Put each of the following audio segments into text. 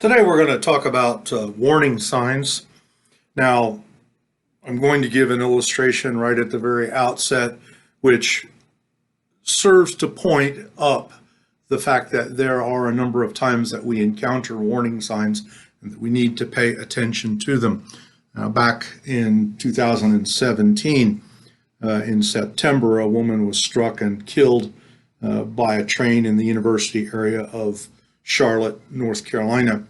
Today we're going to talk about warning signs. Now, I'm going to give an illustration right at the very outset, which serves to point up the fact that there are a number of times that we encounter warning signs and that we need to pay attention to them. Back in 2017, in September, a woman was struck and killed by a train in the university area of Charlotte, North Carolina.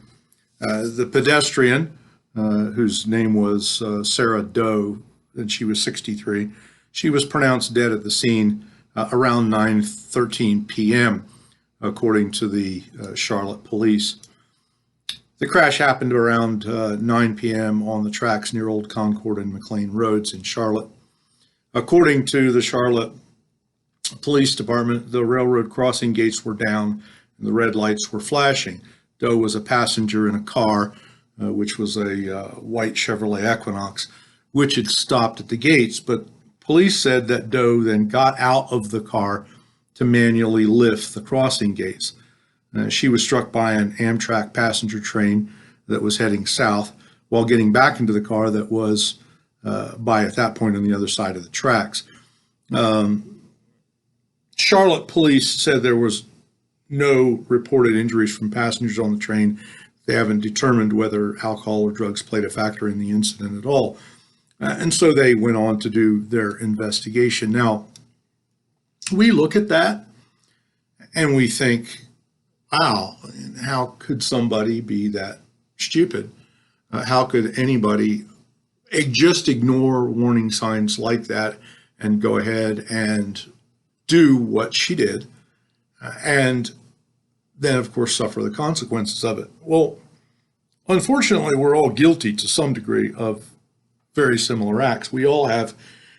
The pedestrian, whose name was Sarah Doe, and she was 63, she was pronounced dead at the scene around 9:13 p.m., according to the Charlotte police. The crash happened around 9 p.m. on the tracks near Old Concord and McLean Roads in Charlotte. According to the Charlotte Police Department, the railroad crossing gates were down and the red lights were flashing. Doe was a passenger in a car, which was a white Chevrolet Equinox, which had stopped at the gates. But police said that Doe then got out of the car to manually lift the crossing gates. She was struck by an Amtrak passenger train that was heading south while getting back into the car that was at that point on the other side of the tracks. Charlotte police said there was no reported injuries from passengers on the train. They haven't determined whether alcohol or drugs played a factor in the incident at all. And so they went on to do their investigation. Now, we look at that and we think, wow, how could somebody be that stupid? How could anybody just ignore warning signs like that and go ahead and do what she did? And then, of course, suffer the consequences of it. Well, unfortunately, we're all guilty to some degree of very similar acts. We all have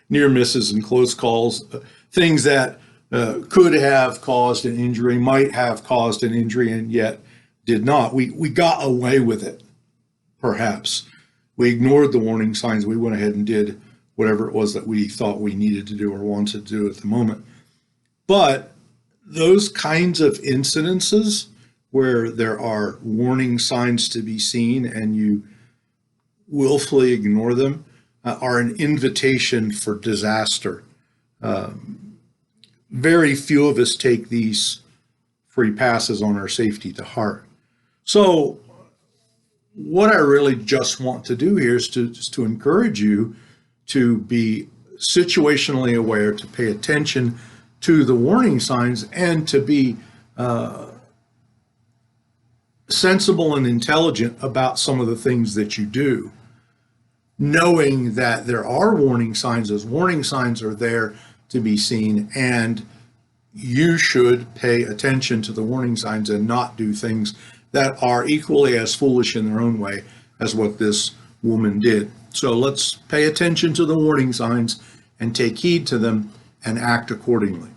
near misses and close calls, things that could have caused an injury, might have caused an injury, and yet did not. We got away with it, perhaps. We ignored the warning signs. We went ahead and did whatever it was that we thought we needed to do or wanted to do at the moment. But those kinds of incidences where there are warning signs to be seen and you willfully ignore them are an invitation for disaster. Very few of us take these free passes on our safety to heart. So what I really just want to do here is to encourage you to be situationally aware, to pay attention to the warning signs, and to be sensible and intelligent about some of the things that you do, knowing that there are warning signs. Those warning signs are there to be seen, and you should pay attention to the warning signs and not do things that are equally as foolish in their own way as what this woman did. So let's pay attention to the warning signs and take heed to them and act accordingly.